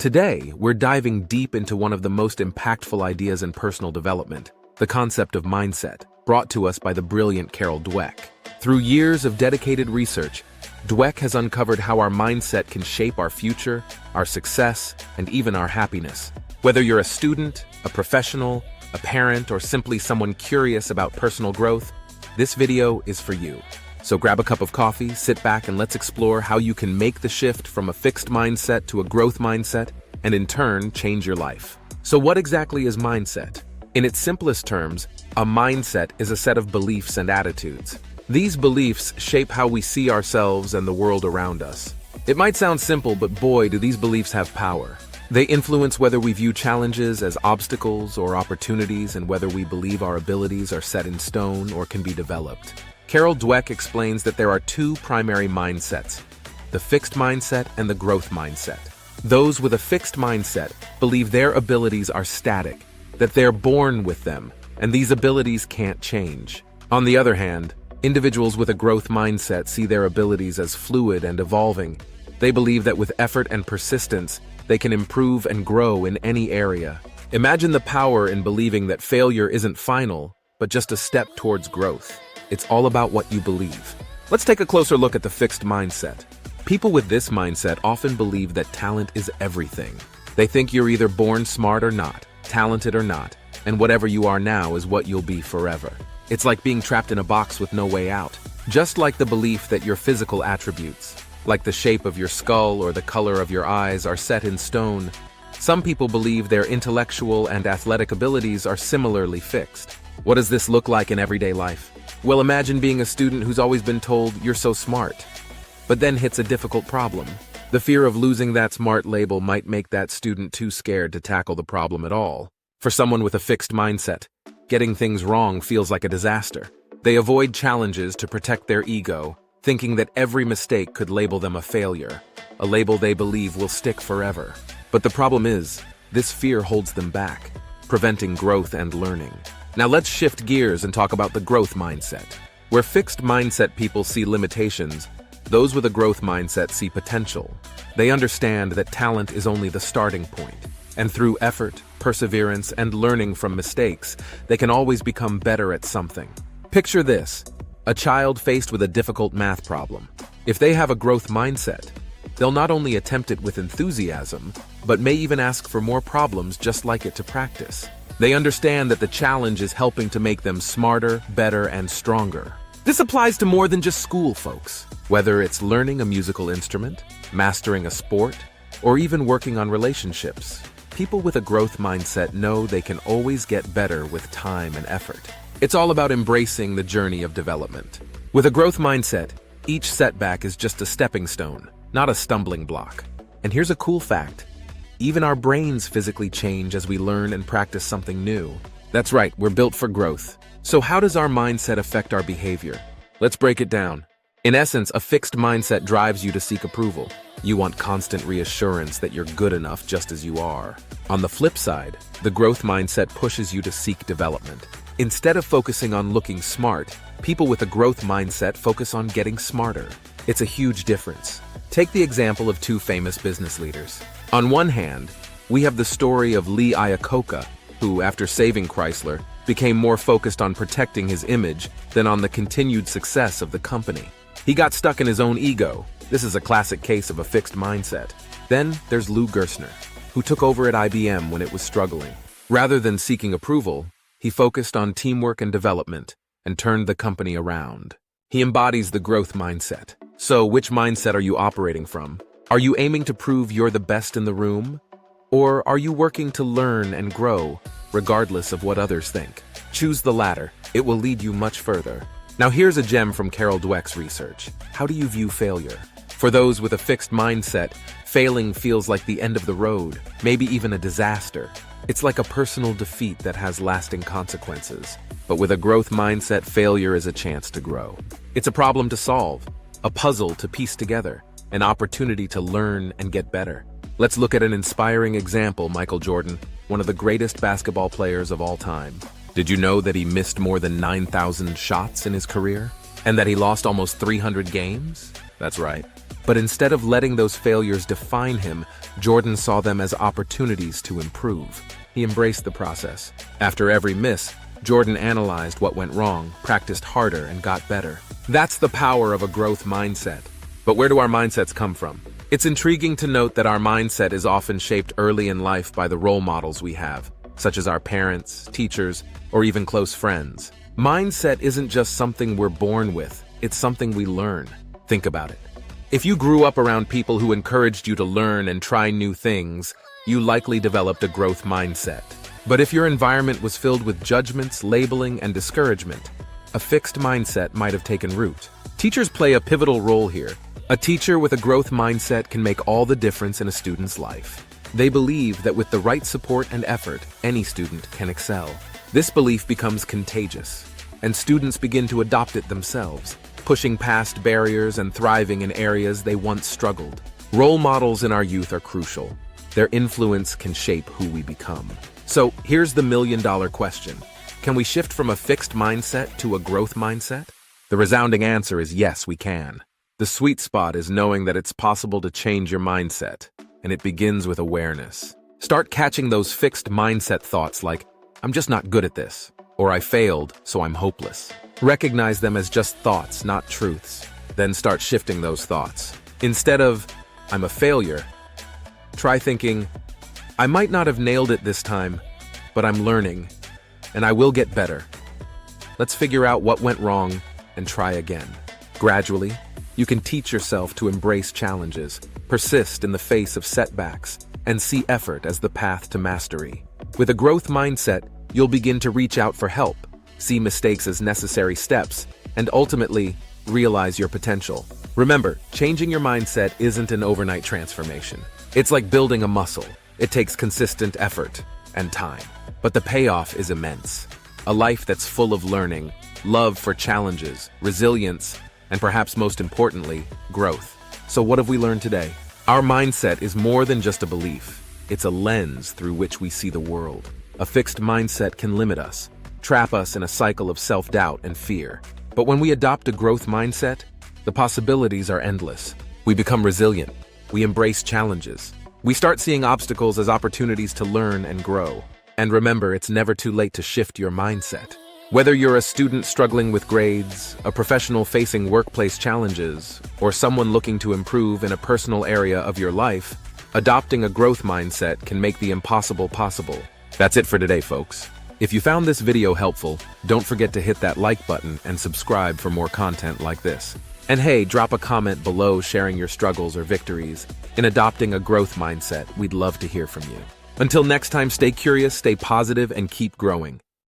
Today, we're diving deep into one of the most impactful ideas in personal development, the concept of mindset, brought to us by the brilliant Carol Dweck. Through years of dedicated research, Dweck has uncovered how our mindset can shape our future, our success, and even our happiness. Whether you're a student, a professional, a parent, or simply someone curious about personal growth, this video is for you. So grab a cup of coffee, sit back, and let's explore how you can make the shift from a fixed mindset to a growth mindset, and in turn, change your life. So what exactly is mindset? In its simplest terms, a mindset is a set of beliefs and attitudes. These beliefs shape how we see ourselves and the world around us. It might sound simple, but boy, do these beliefs have power. They influence whether we view challenges as obstacles or opportunities, and whether we believe our abilities are set in stone or can be developed. Carol Dweck explains that there are two primary mindsets, the fixed mindset and the growth mindset. Those with a fixed mindset believe their abilities are static, that they're born with them, and these abilities can't change. On the other hand, individuals with a growth mindset see their abilities as fluid and evolving. They believe that with effort and persistence, they can improve and grow in any area. Imagine the power in believing that failure isn't final, but just a step towards growth. It's all about what you believe. Let's take a closer look at the fixed mindset. People with this mindset often believe that talent is everything. They think you're either born smart or not, talented or not, and whatever you are now is what you'll be forever. It's like being trapped in a box with no way out. Just like the belief that your physical attributes, like the shape of your skull or the color of your eyes, are set in stone, some people believe their intellectual and athletic abilities are similarly fixed. What does this look like in everyday life? Well, imagine being a student who's always been told you're so smart, but then hits a difficult problem. The fear of losing that smart label might make that student too scared to tackle the problem at all. For someone with a fixed mindset, getting things wrong feels like a disaster. They avoid challenges to protect their ego, thinking that every mistake could label them a failure, a label they believe will stick forever. But the problem is, this fear holds them back, preventing growth and learning. Now let's shift gears and talk about the growth mindset. Where fixed mindset people see limitations, those with a growth mindset see potential. They understand that talent is only the starting point, and through effort, perseverance, and learning from mistakes, they can always become better at something. Picture this: a child faced with a difficult math problem. If they have a growth mindset, they'll not only attempt it with enthusiasm, but may even ask for more problems just like it to practice. They understand that the challenge is helping to make them smarter, better, and stronger. This applies to more than just school, folks. Whether it's learning a musical instrument, mastering a sport, or even working on relationships, people with a growth mindset know they can always get better with time and effort. It's all about embracing the journey of development. With a growth mindset, each setback is just a stepping stone, not a stumbling block. And here's a cool fact: even our brains physically change as we learn and practice something new. That's right, we're built for growth. So how does our mindset affect our behavior? Let's break it down. In essence, a fixed mindset drives you to seek approval. You want constant reassurance that you're good enough just as you are. On the flip side, the growth mindset pushes you to seek development. Instead of focusing on looking smart, people with a growth mindset focus on getting smarter. It's a huge difference. Take the example of two famous business leaders. On one hand, we have the story of Lee Iacocca, who, after saving Chrysler, became more focused on protecting his image than on the continued success of the company. He got stuck in his own ego. This is a classic case of a fixed mindset. Then there's Lou Gerstner, who took over at IBM when it was struggling. Rather than seeking approval, he focused on teamwork and development and turned the company around. He embodies the growth mindset. So, which mindset are you operating from? Are you aiming to prove you're the best in the room? Or are you working to learn and grow, regardless of what others think? Choose the latter. It will lead you much further. Now here's a gem from Carol Dweck's research. How do you view failure? For those with a fixed mindset, failing feels like the end of the road, maybe even a disaster. It's like a personal defeat that has lasting consequences. But with a growth mindset, failure is a chance to grow. It's a problem to solve, a puzzle to piece together, an opportunity to learn and get better. Let's look at an inspiring example: Michael Jordan, one of the greatest basketball players of all time. Did you know that he missed more than 9,000 shots in his career? And that he lost almost 300 games? That's right. But instead of letting those failures define him, Jordan saw them as opportunities to improve. He embraced the process. After every miss, Jordan analyzed what went wrong, practiced harder, and got better. That's the power of a growth mindset. But where do our mindsets come from? It's intriguing to note that our mindset is often shaped early in life by the role models we have, such as our parents, teachers, or even close friends. Mindset isn't just something we're born with, it's something we learn. Think about it. If you grew up around people who encouraged you to learn and try new things, you likely developed a growth mindset. But if your environment was filled with judgments, labeling, and discouragement, a fixed mindset might have taken root. Teachers play a pivotal role here. A teacher with a growth mindset can make all the difference in a student's life. They believe that with the right support and effort, any student can excel. This belief becomes contagious, and students begin to adopt it themselves, pushing past barriers and thriving in areas they once struggled. Role models in our youth are crucial. Their influence can shape who we become. So here's the million-dollar question. Can we shift from a fixed mindset to a growth mindset? The resounding answer is yes, we can. The sweet spot is knowing that it's possible to change your mindset, and it begins with awareness. Start catching those fixed mindset thoughts like, I'm just not good at this, or I failed, so I'm hopeless. Recognize them as just thoughts, not truths. Then start shifting those thoughts. Instead of, I'm a failure, try thinking, I might not have nailed it this time, but I'm learning, and I will get better. Let's figure out what went wrong and try again. Gradually, you can teach yourself to embrace challenges, persist in the face of setbacks, and see effort as the path to mastery. With a growth mindset, you'll begin to reach out for help, see mistakes as necessary steps, and ultimately, realize your potential. Remember, changing your mindset isn't an overnight transformation. It's like building a muscle. It takes consistent effort and time. But the payoff is immense. A life that's full of learning, love for challenges, resilience, and perhaps most importantly, growth. So what have we learned today? Our mindset is more than just a belief. It's a lens through which we see the world. A fixed mindset can limit us, trap us in a cycle of self-doubt and fear. But when we adopt a growth mindset, the possibilities are endless. We become resilient. We embrace challenges. We start seeing obstacles as opportunities to learn and grow. And remember, it's never too late to shift your mindset. Whether you're a student struggling with grades, a professional facing workplace challenges, or someone looking to improve in a personal area of your life, adopting a growth mindset can make the impossible possible. That's it for today, folks. If you found this video helpful, don't forget to hit that like button and subscribe for more content like this. And hey, drop a comment below sharing your struggles or victories. In adopting a growth mindset, we'd love to hear from you. Until next time, stay curious, stay positive, and keep growing.